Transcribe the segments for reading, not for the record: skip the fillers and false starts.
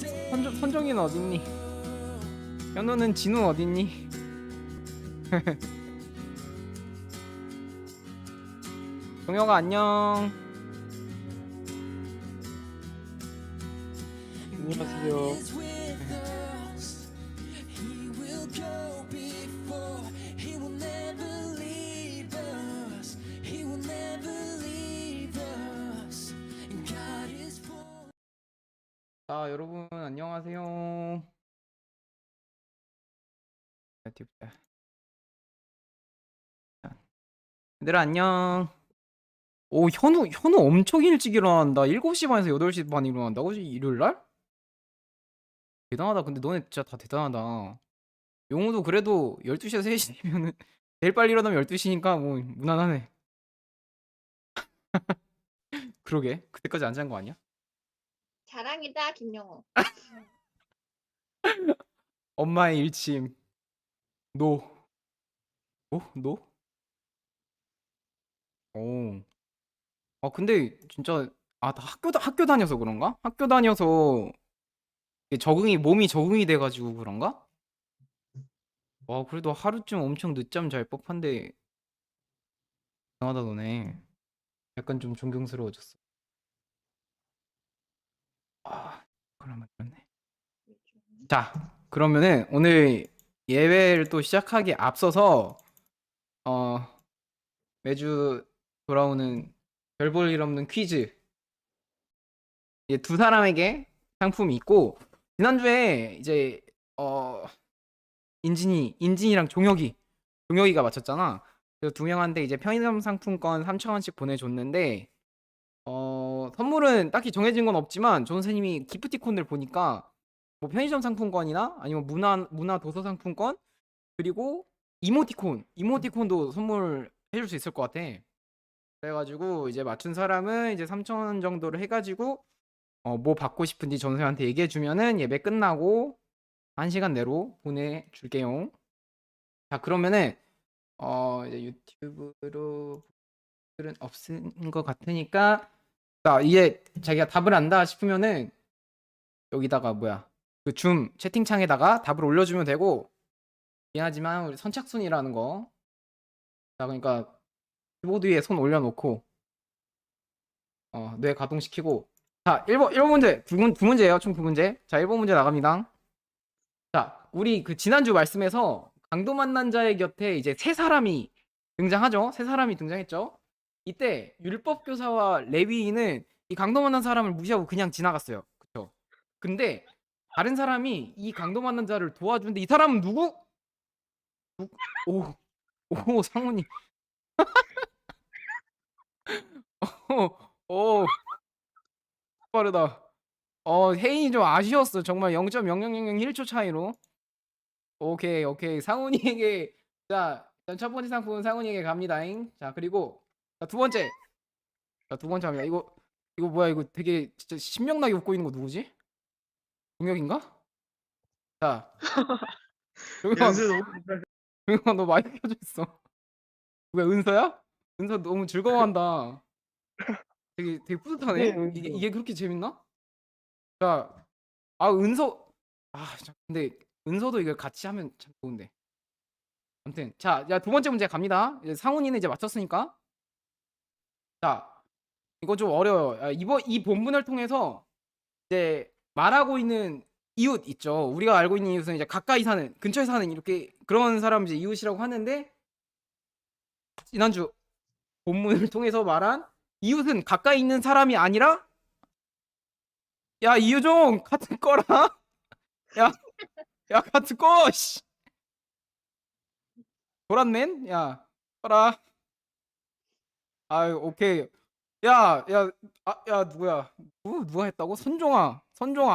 선종이는 어딨니? 현우는 진우 어딨니? 동혁아 안녕. 안녕하세요. 자 여러분 안녕하세요. 얘들아 안녕. 오 현우 엄청 일찍 일어난다. 7시 반에서 8시 반 일어난다고? 일요일날? 대단하다. 근데 너네 진짜 다 대단하다. 용우도 그래도 12시에서 3시면은 제일 빨리 일어나면 12시니까 뭐 무난하네. 그러게 그때까지 안 잔 거 아니야? 자랑이다 김영호. 엄마의 일침 노. 노? 오. 근데 진짜 다 학교 다녀서 그런가? 학교 다녀서 이게 몸이 적응이 돼 가지고 그런가? 와 그래도 하루쯤 엄청 늦잠 잘 법한데 대단하다 너네. 약간 좀 존경스러워졌어. 그러면 그렇네. 자 그러면은 오늘 예외를 또 시작하기에 앞서서 어 매주 돌아오는 별 볼 일 없는 퀴즈. 이제 두 사람에게 상품이 있고 지난주에 이제 인진이랑 종혁이가 맞췄잖아. 그래서 두 명한테 이제 편의점 상품권 3,000원씩 보내줬는데 선물은 딱히 정해진 건 없지만 조 선생님이 기프티콘을 보니까 뭐 편의점 상품권이나 아니면 문화 도서 상품권 그리고 이모티콘도 선물해줄 수 있을 것 같아. 그래가지고 이제 맞춘 사람은 이제 3,000원 정도를 해가지고 뭐 받고 싶은지 조 선생님한테 얘기해주면은 예배 끝나고 1시간 내로 보내줄게요. 자 그러면은 이제 유튜브로 글은 없은 것 같으니까 자 이게 자기가 답을 안다 싶으면은 여기다가 뭐야 그 줌 채팅창에다가 답을 올려주면 되고 미안하지만 우리 선착순이라는 거 자 그러니까 키보드 위에 손 올려놓고 뇌 가동시키고 자 1번 문제 두 문제예요. 총 2문제. 자 1번 문제 나갑니다. 자 우리 그 지난주 말씀에서 강도 만난 자의 곁에 이제 세 사람이 등장하죠. 세 사람이 등장했죠. 이때 율법 교사와 레위인은 이 강도 만난 사람을 무시하고 그냥 지나갔어요. 그렇죠? 근데 다른 사람이 이 강도 만난 자를 도와주는데 이 사람은 누구? 오, 오 상훈이. 오, 빠르다. 혜인이 좀 아쉬웠어. 정말 0.0001초 차이로. 오케이. 상훈이에게 자, 첫 번째 상품 상훈이에게 갑니다잉. 자, 그리고 자, 두 번째. 자, 두 번째 합니다. 이거 뭐야? 이거 되게 진짜 신명나게 웃고 있는 거 누구지? 동혁인가? 자, 동혁아, 연습 너무 잘해. 동혁아 너 마이크 켜져 있어. 왜 은서야? 은서 너무 즐거워한다. 되게 뿌듯하네. 네, 이게 그렇게 재밌나? 자, 은서 근데 은서도 이걸 같이 하면 참 좋은데. 아무튼 자, 두 번째 문제 갑니다. 이제 상훈이는 이제 맞췄으니까. 자, 이거 좀 어려워요. 이 본문을 통해서 이제 말하고 있는 이웃 있죠. 우리가 알고 있는 이웃은 이제 가까이 사는, 근처에 사는 이렇게 그런 사람 이제 이웃이라고 하는데 지난주 본문을 통해서 말한 이웃은 가까이 있는 사람이 아니라 야 이유종 카트 꺼라. 야 카트 꺼. 씨. 도란맨 야 꺼라. 아유 오케이. 야 누구야? 누가 했다고? 선종아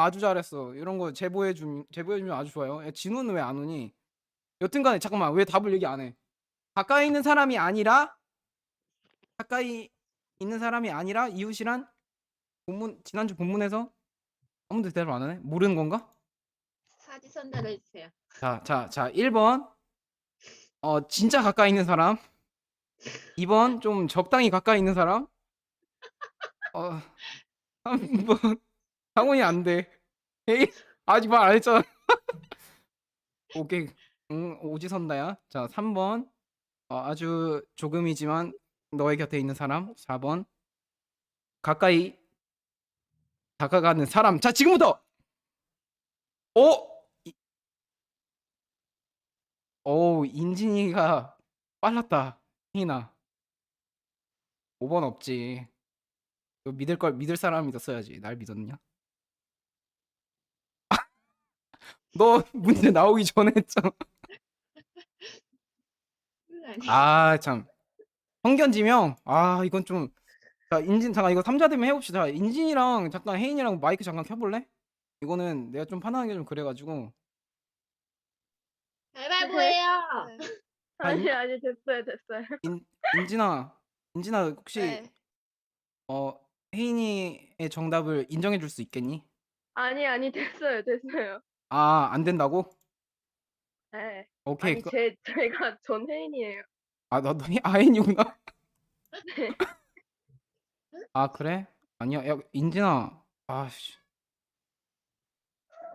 아주 잘했어. 이런 거 제보해주면 아주 좋아요. 야, 진우는 왜 안 오니? 여튼간에 잠깐만 왜 답을 얘기 안 해? 가까이 있는 사람이 아니라 이웃이란 지난주 본문에서 아무도 대답을 안 하네? 모르는 건가? 사지 선달해 주세요. 자 1번 진짜 가까이 있는 사람. 2번 좀 적당히 가까이 있는 사람. 3번 상훈이 안 돼. 에이, 아직 말 안 했잖아. 오케이. 응, 오지선다야. 자, 3번. 아주 조금이지만 너의 곁에 있는 사람. 4번. 가까이 다가가는 사람. 자, 지금부터. 어? 인진이가 빨랐다. 희나. 5번 없지. 너 믿을 사람 믿었어야지. 날 믿었냐? 너 문제 나오기 전에 했잖아. 아니. 아, 참. 성견지명. 아, 이건 좀. 자, 인진 잠깐 이거 3자 되면 해봅시다. 인진이랑 잠깐 혜인이랑 마이크 잠깐 켜볼래? 이거는 내가 좀 판단하기 좀 그래가지고. 가위바위보예요. 아니 됐어요. 인진아 혹시 네. 어 혜인이의 정답을 인정해 줄 수 있겠니? 아니 됐어요. 안 된다고? 네. 오케이. 아니 제가 전혜인이에요. 너 혜인이구나. 네. 그래? 아니야. 야, 인진아. 씨.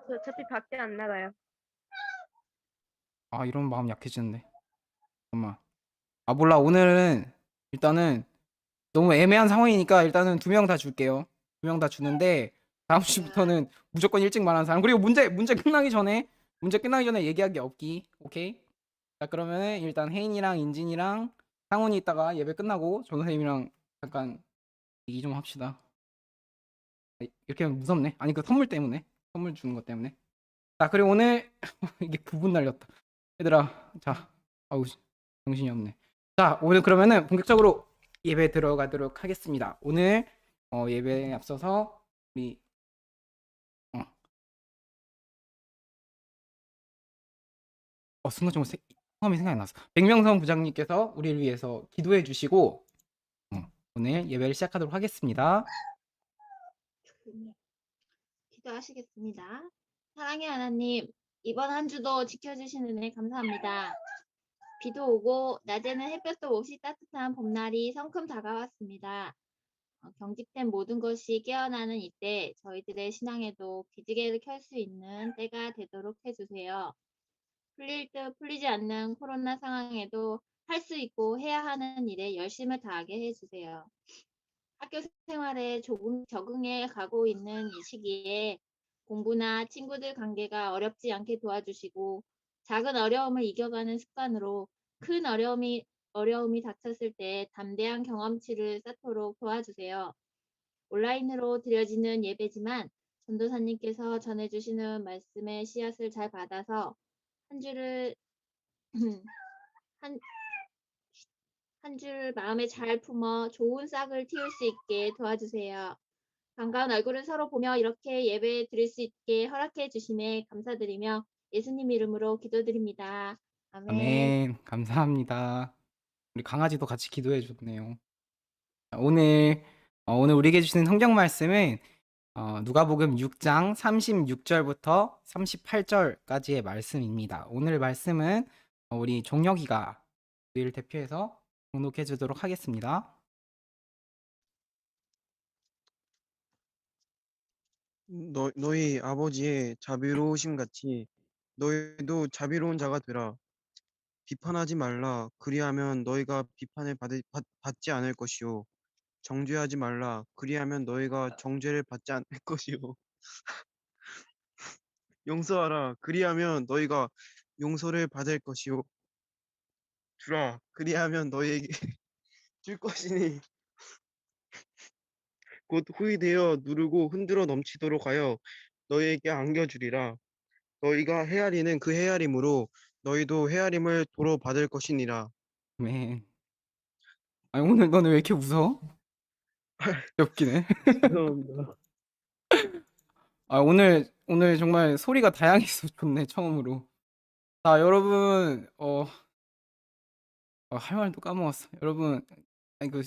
저 어차피 밖에 안 나가요. 이런 마음 약해지는데. 잠깐만. 몰라. 오늘은 일단은 너무 애매한 상황이니까 일단은 2명 다 줄게요. 2명 다 주는데 다음 주부터는 무조건 일찍 말하는 사람. 그리고 문제 끝나기 전에 얘기하기 없기. 오케이? 자, 그러면은 일단 혜인이랑 인진이랑 상훈이 있다가 예배 끝나고 전 선생님이랑 잠깐 얘기 좀 합시다. 이렇게 하면 무섭네. 아니, 그 선물 때문에. 선물 주는 것 때문에. 자, 그리고 오늘 이게 9분 날렸다. 얘들아, 자, 아우 정신이 없네. 자, 오늘 그러면은 본격적으로 예배 들어가도록 하겠습니다. 오늘 예배에 앞서서 우리 순간적으로 성함이 생각이 났어. 백명성 부장님께서 우리를 위해서 기도해 주시고 오늘 예배를 시작하도록 하겠습니다. 기도하시겠습니다. 사랑의 하나님, 이번 한 주도 지켜주시는 은혜 감사합니다. 비도 오고 낮에는 햇볕도 없이 따뜻한 봄날이 성큼 다가왔습니다. 경직된 모든 것이 깨어나는 이때 저희들의 신앙에도 기지개를 켤 수 있는 때가 되도록 해주세요. 풀릴 듯 풀리지 않는 코로나 상황에도 할 수 있고 해야 하는 일에 열심을 다하게 해주세요. 학교 생활에 조금 적응해 가고 있는 이 시기에 공부나 친구들 관계가 어렵지 않게 도와주시고 작은 어려움을 이겨가는 습관으로 큰 어려움이 닥쳤을 때 담대한 경험치를 쌓도록 도와주세요. 온라인으로 드려지는 예배지만 전도사님께서 전해주시는 말씀의 씨앗을 잘 받아서 한 주를 한 줄 마음에 잘 품어 좋은 싹을 틔울 수 있게 도와주세요. 반가운 얼굴을 서로 보며 이렇게 예배 드릴 수 있게 허락해 주심에 감사드리며 예수님 이름으로 기도드립니다. 아멘. 아멘. 감사합니다. 우리 강아지도 같이 기도해 줬네요. 자, 오늘 우리에게 주시는 성경 말씀은 누가복음 6장 36절부터 38절까지의 말씀입니다. 오늘 말씀은 우리 종혁이가 우리를 대표해서 봉독해 주도록 하겠습니다. 너희 아버지의 자비로우심 같이 너희도 자비로운 자가 되라. 비판하지 말라. 그리하면 너희가 비판을 받지 않을 것이요. 정죄하지 말라. 그리하면 너희가 정죄를 받지 않을 것이요. 용서하라. 그리하면 너희가 용서를 받을 것이요. 주라. 그리하면 너희에게 줄 것이니 곧 후이되어 누르고 흔들어 넘치도록 하여 너희에게 안겨주리라. 너희가 헤아리는 그 헤아림으로 너희도 헤아림을 도로 받을 것이니라. 아멘. 오늘 너는 왜 이렇게 웃어? 웃기네. 죄송합니다. 오늘 정말 소리가 다양해서 좋네, 처음으로. 자, 여러분, 할 말도 까먹었어. 여러분, 그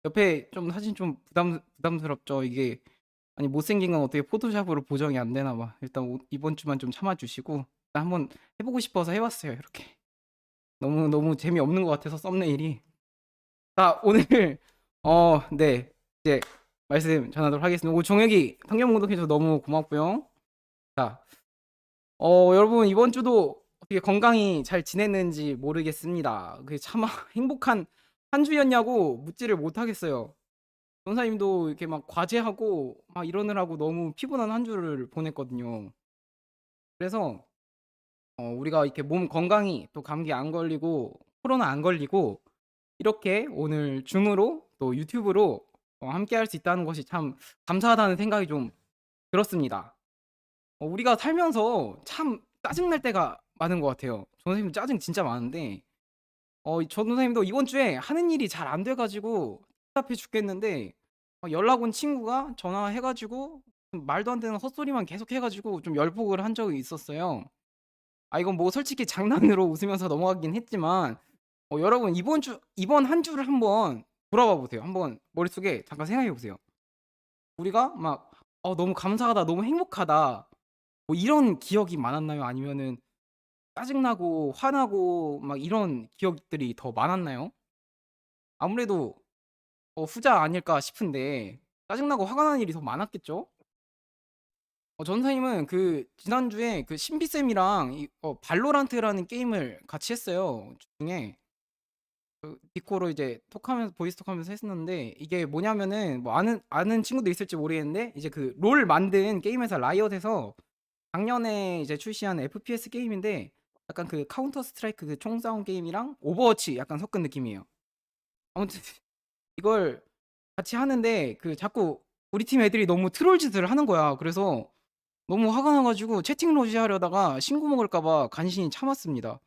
옆에 좀 사진 좀 부담스럽죠? 이게 아니 못생긴 건 어떻게 포토샵으로 보정이 안 되나 봐. 일단 이번 주만 좀 참아주시고 일단 한번 해보고 싶어서 해봤어요. 이렇게 너무 재미없는 것 같아서 썸네일이. 자, 오늘 네, 이제 말씀 전하도록 하겠습니다. 종혁이 성경 공독해줘서 너무 고맙고요. 자, 여러분 이번 주도 어떻게 건강히 잘 지냈는지 모르겠습니다. 그 참 행복한 한 주였냐고 묻지를 못하겠어요. 전사님도 이렇게 막 과제하고 막 이러느라고 너무 피곤한 한 주를 보냈거든요. 그래서 우리가 이렇게 몸 건강히 또 감기 안 걸리고 코로나 안 걸리고 이렇게 오늘 줌으로 또 유튜브로 함께 할 수 있다는 것이 참 감사하다는 생각이 좀 들었습니다. 우리가 살면서 참 짜증날 때가 많은 것 같아요. 전 선생님 짜증 진짜 많은데 전 선생님도 이번 주에 하는 일이 잘 안 돼 가지고 답답해 죽겠는데 연락 온 친구가 전화해 가지고 말도 안 되는 헛소리만 계속 해 가지고 좀 열폭을 한 적이 있었어요. 이건 뭐 솔직히 장난으로 웃으면서 넘어가긴 했지만 여러분 이번 한 주를 한번 돌아봐 보세요. 한번 머릿속에 잠깐 생각해 보세요. 우리가 막 너무 감사하다. 너무 행복하다. 뭐 이런 기억이 많았나요? 아니면은 짜증나고 화나고 막 이런 기억들이 더 많았나요? 아무래도 후자 아닐까 싶은데 짜증나고 화가 나는 일이 더 많았겠죠? 전사님은 그 지난주에 그 신비쌤이랑 발로란트라는 게임을 같이 했어요. 중에 디코로 이제 톡하면서 보이스 톡하면서 했었는데 이게 뭐냐면은 뭐 아는 친구도 있을지 모르겠는데 이제 그 롤 만든 게임 회사 라이엇에서 작년에 이제 출시한 FPS 게임인데 약간 그 카운터 스트라이크 그 총 싸움 게임이랑 오버워치 약간 섞은 느낌이에요. 아무튼 이걸 같이 하는데 그 자꾸 우리 팀 애들이 너무 트롤 짓을 하는 거야. 그래서 너무 화가 나가지고 채팅 로지 하려다가 신고 먹을까 봐 간신히 참았습니다.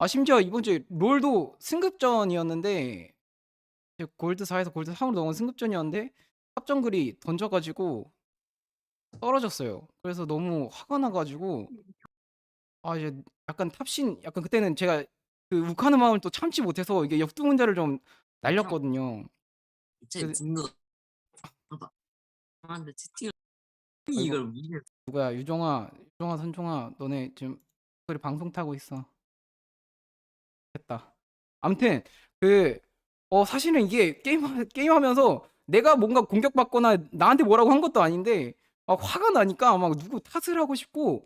심지어 이번 주에 롤도 승급전이었는데 이제 골드 4에서 골드 3으로 넘어간 승급전이었는데 합정글이 던져가지고 떨어졌어요. 그래서 너무 화가 나가지고 이제 약간 탑신 약간 그때는 제가 그 욱하는 마음을 또 참지 못해서 이게 역두문자를 좀 날렸거든요. 제 그 분노 봐봐. 한테 채팅을 이거 이걸 무시해. 누구야? 유종아, 선종아, 너네 지금 소리 방송 타고 있어. 됐다. 아무튼 그 사실은 이게 게임하면서 내가 뭔가 공격받거나 나한테 뭐라고 한 것도 아닌데 막 화가 나니까 막 누구 탓을 하고 싶고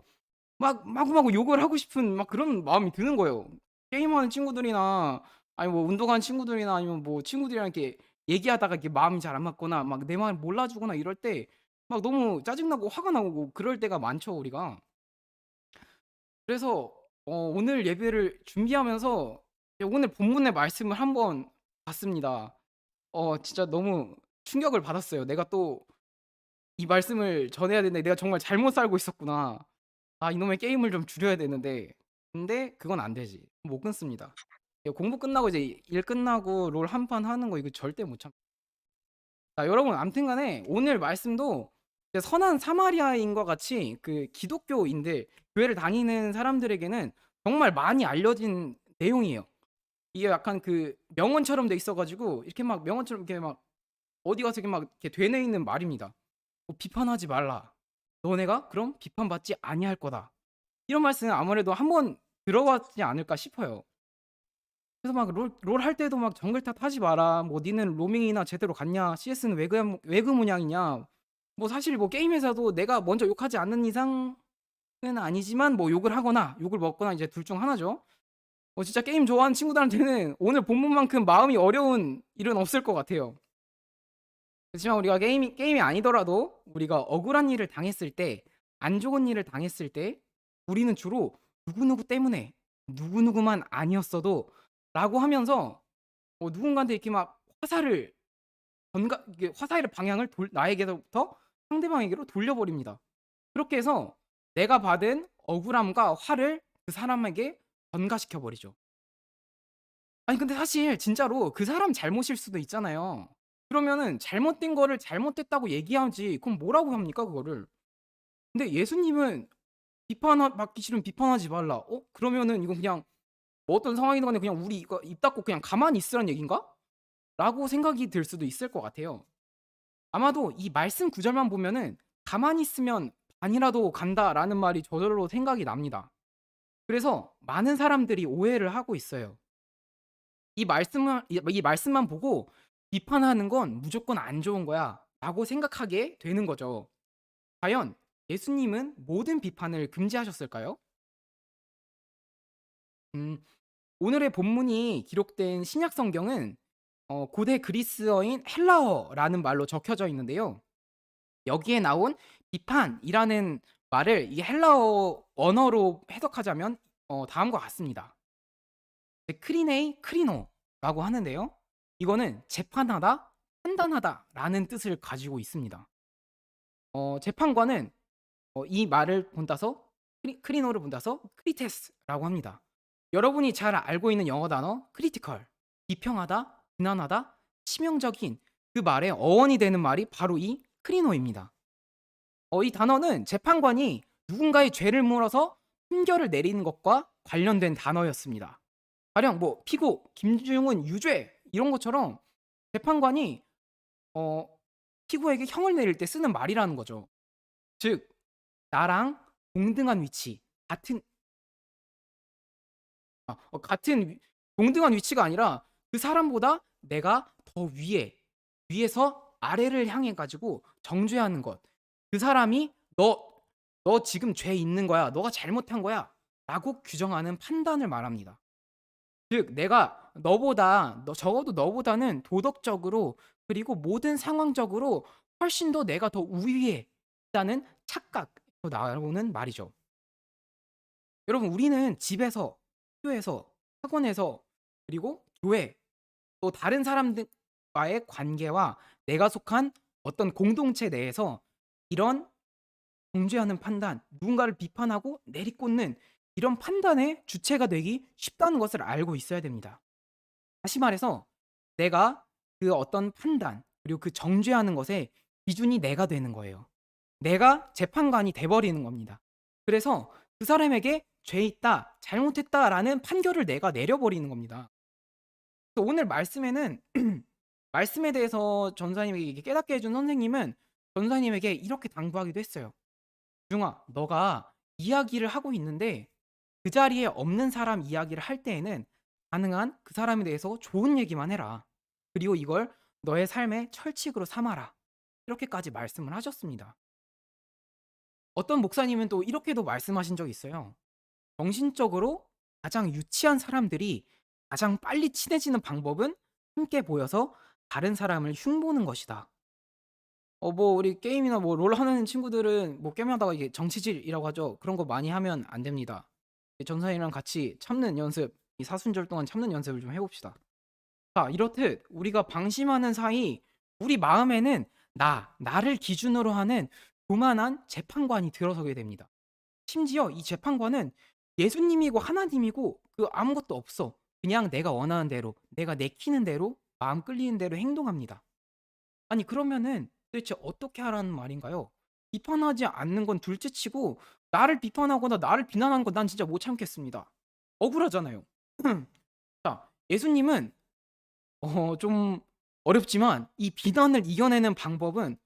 막 마구마구 욕을 하고 싶은 막 그런 마음이 드는 거예요. 게임하는 친구들이나 아니 뭐 운동하는 친구들이나 아니면 뭐 친구들이랑 이렇게 얘기하다가 이렇게 마음이 잘 안 맞거나 막 내 말 몰라주거나 이럴 때 막 너무 짜증나고 화가 나고 그럴 때가 많죠 우리가. 그래서 오늘 예배를 준비하면서 오늘 본문의 말씀을 한번 봤습니다. 진짜 너무 충격을 받았어요. 내가 또 이 말씀을 전해야 되는데 내가 정말 잘못 살고 있었구나. 이놈의 게임을 좀 줄여야 되는데 근데 그건 안 되지. 못 끊습니다. 공부 끝나고 이제 일 끝나고 롤 한 판 하는 거 이거 절대 못 참. 자, 여러분 아무튼 간에 오늘 말씀도 이제 선한 사마리아인과 같이 그 기독교인들 교회를 다니는 사람들에게는 정말 많이 알려진 내용이에요. 이게 약간 그 명언처럼 돼 있어 가지고 이렇게 막 명언처럼 이렇게 막 어디 가서 이렇게 막 이렇게 되뇌 있는 말입니다. 비판하지 말라. 너네가 그럼 비판받지 아니할 거다. 이런 말씀은 아무래도 한번 들어봤지 않을까 싶어요. 그래서 막 롤 할 때도 막 정글 탓 하지 마라. 뭐 니는 로밍이나 제대로 갔냐? CS는 외그 문양이냐? 뭐 사실 뭐 게임 회사도 내가 먼저 욕하지 않는 이상은 아니지만 뭐 욕을 하거나 욕을 먹거나 이제 둘 중 하나죠. 진짜 게임 좋아하는 친구들한테는 오늘 본문만큼 마음이 어려운 일은 없을 것 같아요. 그렇지만 우리가 게임이 아니더라도 우리가 억울한 일을 당했을 때, 안 좋은 일을 당했을 때 우리는 주로 누구누구 때문에 누구누구만 아니었어도 라고 하면서 누군가한테 이렇게 막 화살을 방향을 나에게로부터 상대방에게로 돌려버립니다. 그렇게 해서 내가 받은 억울함과 화를 그 사람에게 전가시켜 버리죠. 아니 근데 사실 진짜로 그 사람 잘못일 수도 있잖아요. 그러면은 잘못된 거를 잘못됐다고 얘기하지 그럼 뭐라고 합니까 그거를. 근데 예수님은 받기 싫으면 비판하지 말라. 그러면은 이건 그냥 뭐 어떤 상황이든 간에 그냥 우리 이거 입 닫고 그냥 가만히 있으라는 얘긴가? 라고 생각이 들 수도 있을 것 같아요. 아마도 이 말씀 구절만 보면은 가만히 있으면 반이라도 간다라는 말이 저절로 생각이 납니다. 그래서 많은 사람들이 오해를 하고 있어요. 이 말씀만 보고 비판하는 건 무조건 안 좋은 거야 라고 생각하게 되는 거죠. 과연 예수님은 모든 비판을 금지하셨을까요? 음, 오늘의 본문이 기록된 신약 성경은 고대 그리스어인 헬라어라는 말로 적혀져 있는데요. 여기에 나온 비판이라는 말을 이 헬라어 언어로 해석하자면 다음과 같습니다. 크리네이 크리노라고 하는데요. 이거는 재판하다, 판단하다라는 뜻을 가지고 있습니다. 재판관은 이 말을 본따서 크리노를 본따서 크리테스라고 합니다. 여러분이 잘 알고 있는 영어 단어 크리티컬, 비평하다, 비난하다, 치명적인 그 말의 어원이 되는 말이 바로 이 크리노입니다. 이 단어는 재판관이 누군가의 죄를 물어서 판결을 내리는 것과 관련된 단어였습니다. 가령 뭐 피고, 김중은 유죄 이런 것처럼 재판관이 피고에게 형을 내릴 때 쓰는 말이라는 거죠. 즉 나랑 동등한 위치, 같은 동등한 위치가 아니라 그 사람보다 내가 더 위에서 아래를 향해 가지고 정죄하는 것. 그 사람이 너 지금 죄 있는 거야. 너가 잘못한 거야. 라고 규정하는 판단을 말합니다. 즉 내가 적어도 너보다는 도덕적으로 그리고 모든 상황적으로 훨씬 더 내가 더 우위에 있다는 착각에서 나오는 말이죠. 여러분 우리는 집에서, 학교에서, 학원에서 그리고 교회 또 다른 사람들과의 관계와 내가 속한 어떤 공동체 내에서 이런 정죄하는 판단, 누군가를 비판하고 내리꽂는 이런 판단의 주체가 되기 쉽다는 것을 알고 있어야 됩니다. 다시 말해서 내가 그 어떤 판단 그리고 그 정죄하는 것의 기준이 내가 되는 거예요. 내가 재판관이 돼버리는 겁니다. 그래서 그 사람에게 죄 있다, 잘못했다라는 판결을 내가 내려버리는 겁니다. 오늘 말씀에는 말씀에 대해서 전사님에게 깨닫게 해준 선생님은 전사님에게 이렇게 당부하기도 했어요. 중아, 너가 이야기를 하고 있는데 그 자리에 없는 사람 이야기를 할 때에는 가능한 그 사람에 대해서 좋은 얘기만 해라. 그리고 이걸 너의 삶의 철칙으로 삼아라. 이렇게까지 말씀을 하셨습니다. 어떤 목사님은 또 이렇게도 말씀하신 적이 있어요. 정신적으로 가장 유치한 사람들이 가장 빨리 친해지는 방법은 함께 모여서 다른 사람을 흉보는 것이다. 뭐 우리 게임이나 뭐 롤 하는 친구들은 뭐 게임하다가 이게 정치질이라고 하죠. 그런 거 많이 하면 안 됩니다. 전사님이랑 같이 참는 연습, 이 사순절 동안 참는 연습을 좀 해봅시다. 자, 이렇듯 우리가 방심하는 사이 우리 마음에는 나를 기준으로 하는 교만한 재판관이 들어서게 됩니다. 심지어 이 재판관은 예수님이고 하나님이고 그 아무것도 없어. 그냥 내가 원하는 대로, 내가 내키는 대로, 마음 끌리는 대로 행동합니다. 아니 그러면은 도대체 어떻게 하라는 말인가요? 비판하지 않는 건 둘째치고 나를 비판하거나 나를 비난하는 건 난 진짜 못 참겠습니다. 억울하잖아요. 자, 예수님은 좀 어렵지만 이 비난을 이겨내는 방법은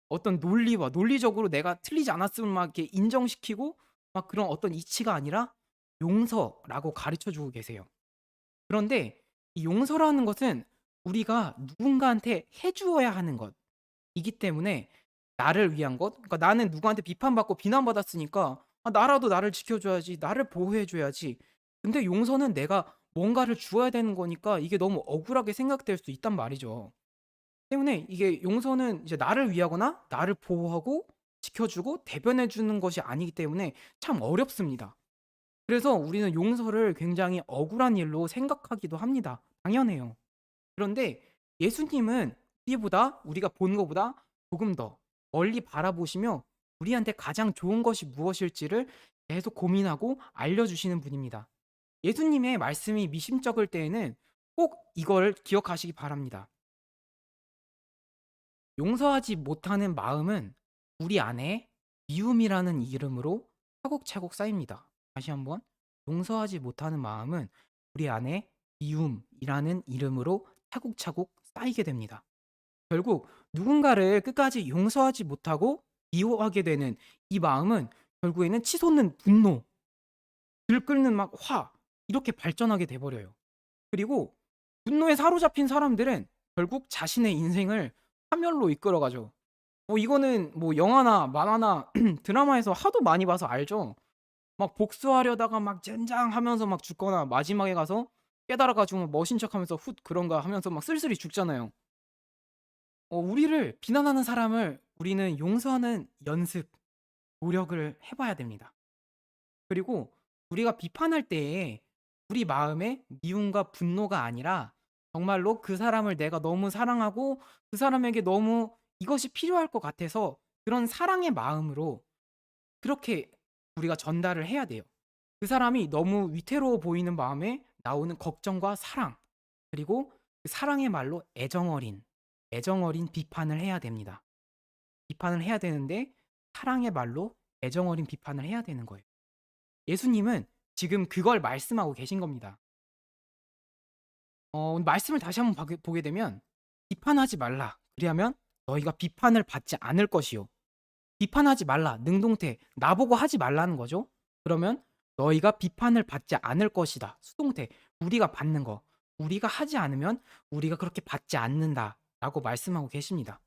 어떤 논리와 논리적으로 내가 틀리지 않았음을 막 이렇게 인정시키고 막 그런 어떤 이치가 아니라 용서라고 가르쳐 주고 계세요. 그런데 이 용서라는 것은 우리가 누군가한테 해주어야 하는 것이기 때문에 나를 위한 것, 그러니까 나는 누구한테 비판받고 비난받았으니까 나라도 나를 지켜줘야지, 나를 보호해줘야지. 근데 용서는 내가 뭔가를 주어야 되는 거니까 이게 너무 억울하게 생각될 수 있단 말이죠. 때문에 이게 용서는 이제 나를 위하거나 나를 보호하고 지켜주고 대변해주는 것이 아니기 때문에 참 어렵습니다. 그래서 우리는 용서를 굉장히 억울한 일로 생각하기도 합니다. 당연해요. 그런데 예수님은 우리가 보는 것보다 조금 더 멀리 바라보시며 우리한테 가장 좋은 것이 무엇일지를 계속 고민하고 알려주시는 분입니다. 예수님의 말씀이 미심쩍을 때에는 꼭 이걸 기억하시기 바랍니다. 용서하지 못하는 마음은 우리 안에 미움이라는 이름으로 차곡차곡 쌓입니다. 다시 한번 용서하지 못하는 마음은 우리 안에 미움이라는 이름으로 차곡차곡 쌓이게 됩니다. 결국 누군가를 끝까지 용서하지 못하고 미워하게 되는 이 마음은 결국에는 치솟는 분노, 들끓는 막 화 이렇게 발전하게 돼버려요. 그리고 분노에 사로잡힌 사람들은 결국 자신의 인생을 파멸로 이끌어가죠. 뭐 이거는 뭐 영화나 만화나 드라마에서 하도 많이 봐서 알죠. 막 복수하려다가 막 젠장하면서 막 죽거나 마지막에 가서 깨달아가지고 멋진 척하면서 훗 그런가 하면서 막 쓸쓸히 죽잖아요. 우리를 비난하는 사람을 우리는 용서하는 연습, 노력을 해봐야 됩니다. 그리고 우리가 비판할 때에 우리 마음에 미움과 분노가 아니라 정말로 그 사람을 내가 너무 사랑하고 그 사람에게 너무 이것이 필요할 것 같아서 그런 사랑의 마음으로 그렇게 우리가 전달을 해야 돼요. 그 사람이 너무 위태로워 보이는 마음에 나오는 걱정과 사랑, 그리고 그 사랑의 말로 애정어린 비판을 해야 됩니다. 비판을 해야 되는데 사랑의 말로 애정어린 비판을 해야 되는 거예요. 예수님은 지금 그걸 말씀하고 계신 겁니다. 말씀을 다시 한번 보게 되면 비판하지 말라. 그리하면 너희가 비판을 받지 않을 것이요. 비판하지 말라. 능동태. 나보고 하지 말라는 거죠. 그러면 너희가 비판을 받지 않을 것이다. 수동태. 우리가 받는 거. 우리가 하지 않으면 우리가 그렇게 받지 않는다. 라고 말씀하고 계십니다.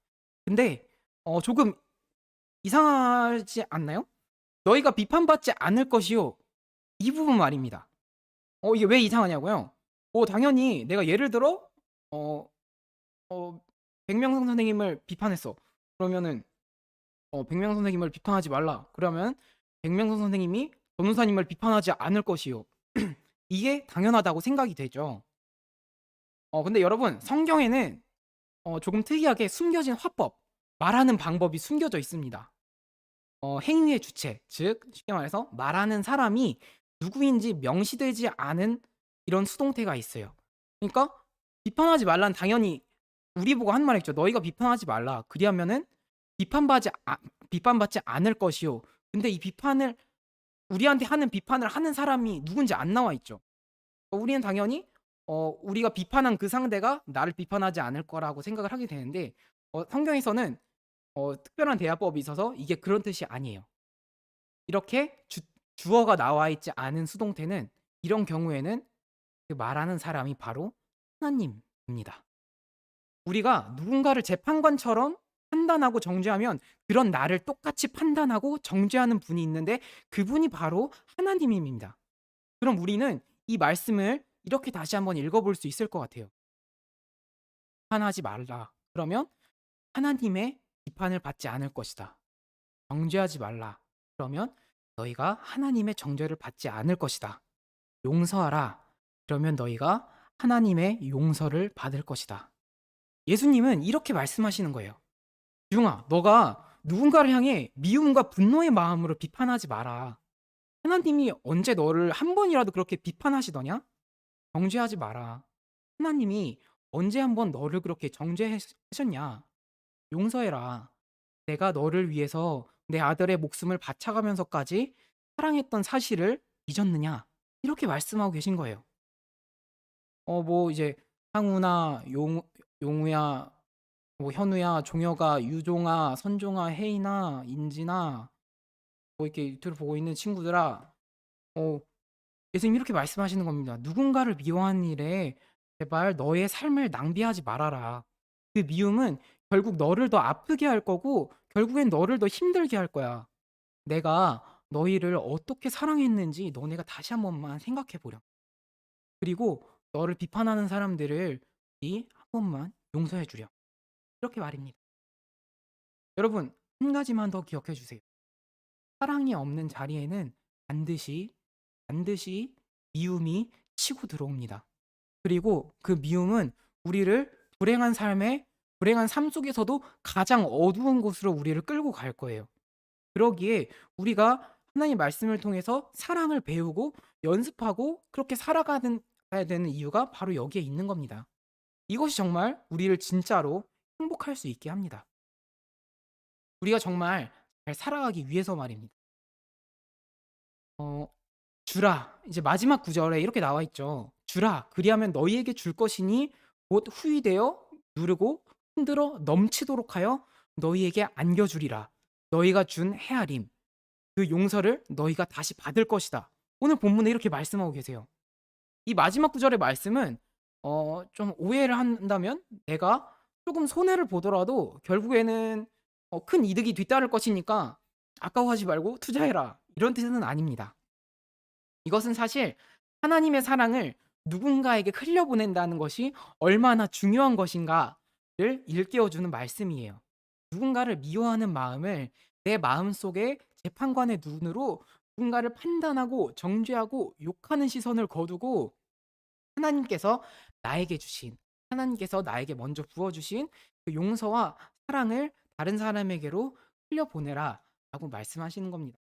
근데 조금 이상하지 않나요? 너희가 비판받지 않을 것이요. 이 부분 말입니다. 이게 왜 이상하냐고요? 당연히 내가 예를 들어 백명성 선생님을 비판했어. 그러면은 백명성 선생님을 비판하지 말라. 그러면 백명성 선생님이 변호사님을 비판하지 않을 것이요. 이게 당연하다고 생각이 되죠. 근데 여러분 성경에는 조금 특이하게 숨겨진 화법, 말하는 방법이 숨겨져 있습니다. 행위의 주체, 즉 쉽게 말해서 말하는 사람이 누구인지 명시되지 않은 이런 수동태가 있어요. 그러니까 비판하지 말라는 당연히 우리 보고 한 말이죠. 너희가 비판하지 말라. 그리하면은 비판받지 않을 것이요. 근데 이 비판을 우리한테 하는 비판을 하는 사람이 누군지 안 나와 있죠. 우리는 당연히 우리가 비판한 그 상대가 나를 비판하지 않을 거라고 생각을 하게 되는데 성경에서는 특별한 대화법이 있어서 이게 그런 뜻이 아니에요. 이렇게 주어가 나와 있지 않은 수동태는 이런 경우에는 그 말하는 사람이 바로 하나님입니다. 우리가 누군가를 재판관처럼 판단하고 정죄하면 그런 나를 똑같이 판단하고 정죄하는 분이 있는데 그분이 바로 하나님입니다. 그럼 우리는 이 말씀을 이렇게 다시 한번 읽어볼 수 있을 것 같아요. 비판하지 말라. 그러면 하나님의 비판을 받지 않을 것이다. 정죄하지 말라. 그러면 너희가 하나님의 정죄를 받지 않을 것이다. 용서하라. 그러면 너희가 하나님의 용서를 받을 것이다. 예수님은 이렇게 말씀하시는 거예요. 유중아, 너가 누군가를 향해 미움과 분노의 마음으로 비판하지 마라. 하나님이 언제 너를 한 번이라도 그렇게 비판하시더냐? 정죄하지 마라. 하나님이 언제 한번 너를 그렇게 정죄하셨냐? 용서해라. 내가 너를 위해서 내 아들의 목숨을 바쳐가면서까지 사랑했던 사실을 잊었느냐? 이렇게 말씀하고 계신 거예요. 뭐 이제 상우나 용우야, 뭐 현우야, 종혁아, 유종아, 선종아, 혜인아, 인진아, 뭐 이렇게 유튜브 보고 있는 친구들아, 예수님 이렇게 말씀하시는 겁니다. 누군가를 미워하는 일에 제발 너의 삶을 낭비하지 말아라. 그 미움은 결국 너를 더 아프게 할 거고 결국엔 너를 더 힘들게 할 거야. 내가 너희를 어떻게 사랑했는지 너네가 다시 한 번만 생각해 보렴. 그리고 너를 비판하는 사람들을 한 번만 용서해 주렴. 이렇게 말입니다. 여러분, 한 가지만 더 기억해 주세요. 사랑이 없는 자리에는 반드시 미움이 치고 들어옵니다. 그리고 그 미움은 우리를 불행한 삶 속에서도 가장 어두운 곳으로 우리를 끌고 갈 거예요. 그러기에 우리가 하나님의 말씀을 통해서 사랑을 배우고 연습하고 그렇게 살아가야 되는 이유가 바로 여기에 있는 겁니다. 이것이 정말 우리를 진짜로 행복할 수 있게 합니다. 우리가 정말 잘 살아가기 위해서 말입니다. 주라. 이제 마지막 구절에 이렇게 나와 있죠. 주라. 그리하면 너희에게 줄 것이니 곧 후히되어 누르고 흔들어 넘치도록 하여 너희에게 안겨주리라. 너희가 준 헤아림, 그 용서를 너희가 다시 받을 것이다. 오늘 본문에 이렇게 말씀하고 계세요. 이 마지막 구절의 말씀은 좀 오해를 한다면 내가 조금 손해를 보더라도 결국에는 큰 이득이 뒤따를 것이니까 아까워하지 말고 투자해라. 이런 뜻은 아닙니다. 이것은 사실 하나님의 사랑을 누군가에게 흘려보낸다는 것이 얼마나 중요한 것인가를 일깨워주는 말씀이에요. 누군가를 미워하는 마음을 내 마음속에 재판관의 눈으로 누군가를 판단하고 정죄하고 욕하는 시선을 거두고 하나님께서 하나님께서 나에게 먼저 부어주신 그 용서와 사랑을 다른 사람에게로 흘려보내라 라고 말씀하시는 겁니다.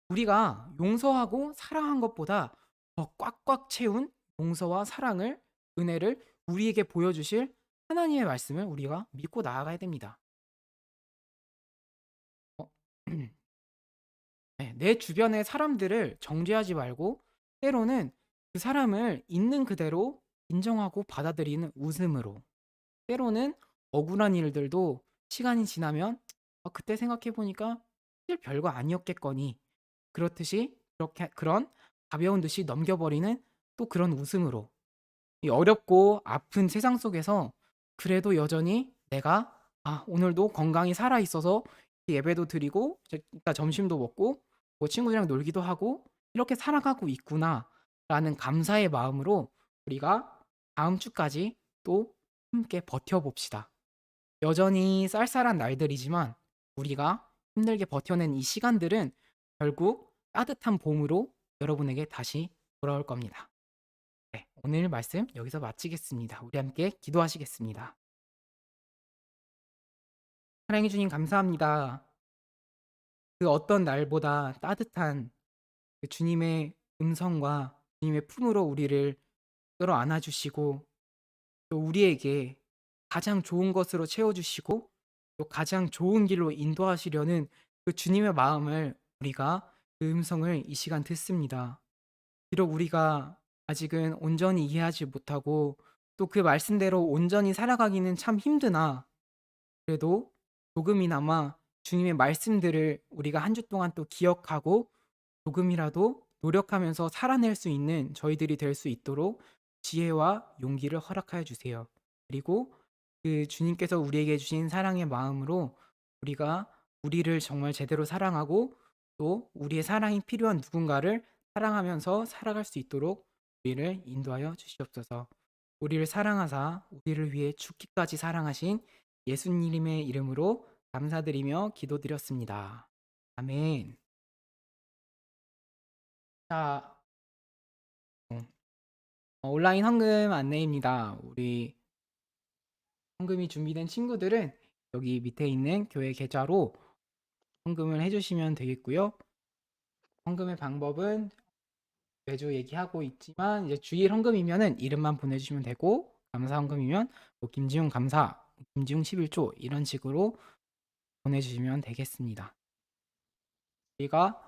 우리가 용서하고 사랑한 것보다 더 꽉꽉 채운 용서와 사랑을, 은혜를 우리에게 보여주실 하나님의 말씀을 우리가 믿고 나아가야 됩니다. 네, 내 주변의 사람들을 정죄하지 말고 때로는 그 사람을 있는 그대로 인정하고 받아들이는 웃음으로, 때로는 억울한 일들도 시간이 지나면 그때 생각해 보니까 사실 별거 아니었겠거니 그렇듯이 그런 가벼운 듯이 넘겨버리는 또 그런 웃음으로, 이 어렵고 아픈 세상 속에서 그래도 여전히 내가 오늘도 건강히 살아 있어서 예배도 드리고 이따 점심도 먹고 뭐 친구들이랑 놀기도 하고 이렇게 살아가고 있구나 라는 감사의 마음으로 우리가 다음 주까지 또 함께 버텨봅시다. 여전히 쌀쌀한 날들이지만 우리가 힘들게 버텨낸 이 시간들은 결국 따뜻한 봄으로 여러분에게 다시 돌아올 겁니다. 네, 오늘 말씀 여기서 마치겠습니다. 우리 함께 기도하시겠습니다. 사랑해 주님 감사합니다. 그 어떤 날보다 따뜻한 그 주님의 음성과 주님의 품으로 우리를 끌어안아 주시고 또 우리에게 가장 좋은 것으로 채워주시고 또 가장 좋은 길로 인도하시려는 그 주님의 마음을 우리가 그 음성을 이 시간 듣습니다. 비록 우리가 아직은 온전히 이해하지 못하고 또 그 말씀대로 온전히 살아가기는 참 힘드나 그래도 조금이나마 주님의 말씀들을 우리가 한 주 동안 또 기억하고 조금이라도 노력하면서 살아낼 수 있는 저희들이 될 수 있도록 지혜와 용기를 허락하여 주세요. 그리고 그 주님께서 우리에게 주신 사랑의 마음으로 우리가 우리를 정말 제대로 사랑하고 또 우리의 사랑이 필요한 누군가를 사랑하면서 살아갈 수 있도록 우리를 인도하여 주시옵소서. 우리를 사랑하사 우리를 위해 죽기까지 사랑하신 예수님의 이름으로 감사드리며 기도드렸습니다. 아멘. 자, 온라인 헌금 안내입니다. 우리 헌금이 준비된 친구들은 여기 밑에 있는 교회 계좌로 헌금을 해주시면 되겠고요. 헌금의 방법은 매주 얘기하고 있지만 이제 주일 헌금이면은 이름만 보내주시면 되고 감사 헌금이면 뭐 김지웅 감사, 김지웅 11조 이런 식으로 보내주시면 되겠습니다. 우리가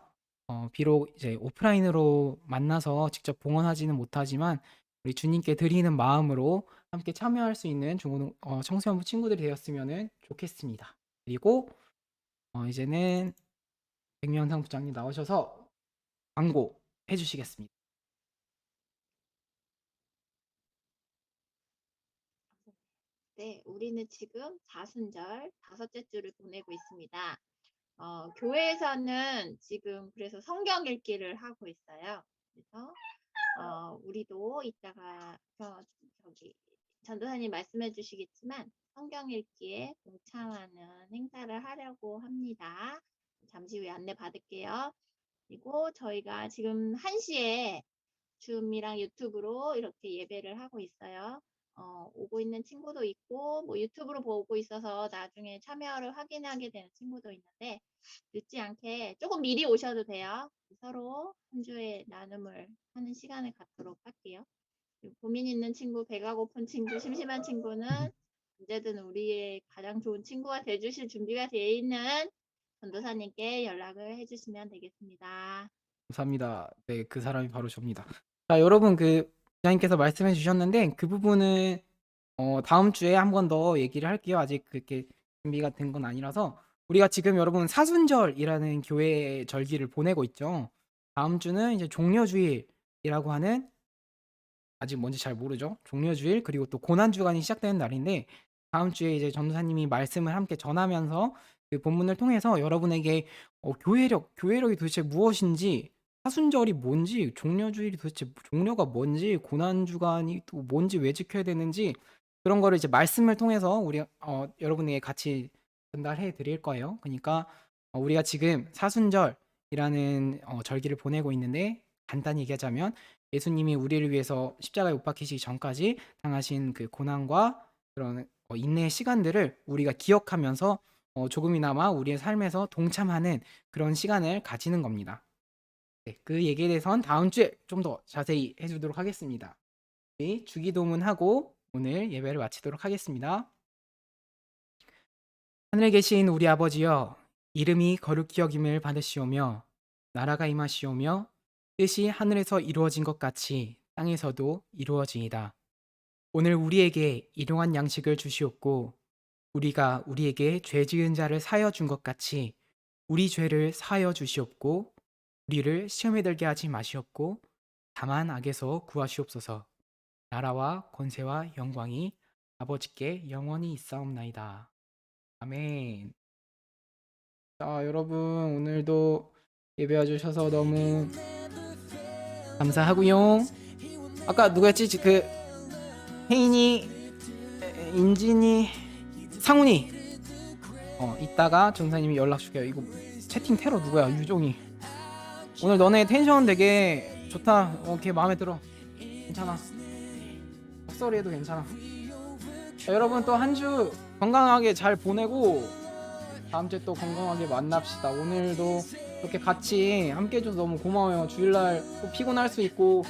비록 이제 오프라인으로 만나서 직접 봉헌하지는 못하지만 우리 주님께 드리는 마음으로 함께 참여할 수 있는 청소년부 친구들이 되었으면 좋겠습니다. 그리고 이제는 백명상 부장님 나오셔서 광고 해주시겠습니다. 네, 우리는 지금 사순절 5째 주를 보내고 있습니다. 교회에서는 지금 그래서 성경 읽기를 하고 있어요. 그래서 우리도 이따가 저기 전도사님 말씀해 주시겠지만 성경 읽기에 동참하는 행사를 하려고 합니다. 잠시 후에 안내 받을게요. 그리고 저희가 지금 1시에 줌이랑 유튜브로 이렇게 예배를 하고 있어요. 오고 있는 친구도 있고 뭐 유튜브로 보고 있어서 나중에 참여를 확인하게 되는 친구도 있는데 늦지 않게 조금 미리 오셔도 돼요. 서로 한 주에 나눔을 하는 시간을 갖도록 할게요. 고민 있는 친구, 배가 고픈 친구, 심심한 친구는 언제든 우리의 가장 좋은 친구가 돼주실 준비가 되어 있는 전도사님께 연락을 해주시면 되겠습니다. 감사합니다. 네, 그 사람이 바로 저입니다. 자, 여러분 그 부장님께서 말씀해 주셨는데 그 부분은 다음 주에 한 번 더 얘기를 할게요. 아직 그렇게 준비가 된 건 아니라서 우리가 지금 여러분 사순절이라는 교회 절기를 보내고 있죠. 다음 주는 이제 종려주일이라고 하는 아직 뭔지 잘 모르죠. 종려주일 그리고 또 고난주간이 시작되는 날인데 다음 주에 이제 전도사님이 말씀을 함께 전하면서 그 본문을 통해서 여러분에게 교회력이 도대체 무엇인지, 사순절이 뭔지, 종려주일이 도대체 종려가 뭔지, 고난주간이 또 뭔지 왜 지켜야 되는지 그런 거를 이제 말씀을 통해서 우리 여러분에게 같이 전달해 드릴 거예요. 그러니까 우리가 지금 사순절이라는 절기를 보내고 있는데 간단히 얘기하자면 예수님이 우리를 위해서 십자가에 못 박히시기 전까지 당하신 그 고난과 그런 인내의 시간들을 우리가 기억하면서 조금이나마 우리의 삶에서 동참하는 그런 시간을 가지는 겁니다. 네, 그 얘기에 대해서는 다음 주에 좀 더 자세히 해주도록 하겠습니다. 우리 주기도문하고 오늘 예배를 마치도록 하겠습니다. 하늘에 계신 우리 아버지여, 이름이 거룩히 여김을 받으시오며 나라가 임하시오며 뜻이 하늘에서 이루어진 것 같이 땅에서도 이루어지이다. 오늘 우리에게 일용할 양식을 주시옵고 우리가 우리에게 죄 지은 자를 사하여 준 것 같이 우리 죄를 사하여 주시옵고 우리를 시험에 들게 하지 마시옵고 다만 악에서 구하시옵소서. 나라와 권세와 영광이 아버지께 영원히 있사옵나이다. 아멘. 자, 여러분 오늘도 예배해 주셔서 너무 감사하고요. 아까 누구였지? 그 혜인이, 인진이, 상훈이. 이따가 전사님이 연락 줄게요. 이거 채팅 테러 누구야? 유종이. 오늘 너네 텐션 되게 좋다. 걔 마음에 들어. 괜찮아. 헛소리해도 괜찮아. 자, 여러분 또 한 주 건강하게 잘 보내고 다음 주에 또 건강하게 만납시다. 오늘도 이렇게 같이 함께 해줘서 너무 고마워요. 주일날 또 피곤할 수 있고.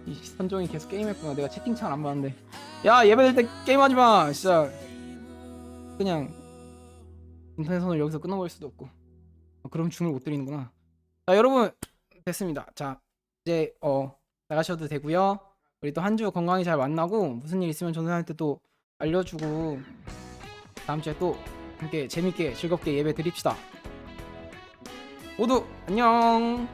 이 선종이 계속 게임했구나. 내가 채팅창 안 봤는데. 야, 예배될 때 게임하지 마. 진짜 그냥 인터넷 선을 여기서 끊어버릴 수도 없고. 그럼 줌을 못 드리는구나. 자, 여러분 됐습니다. 자, 이제 나가셔도 되고요. 우리 또 한 주 건강히 잘 만나고 무슨 일 있으면 전사한테 또 알려주고 다음 주에 또 함께 재밌게 즐겁게 예배 드립시다. 모두 안녕.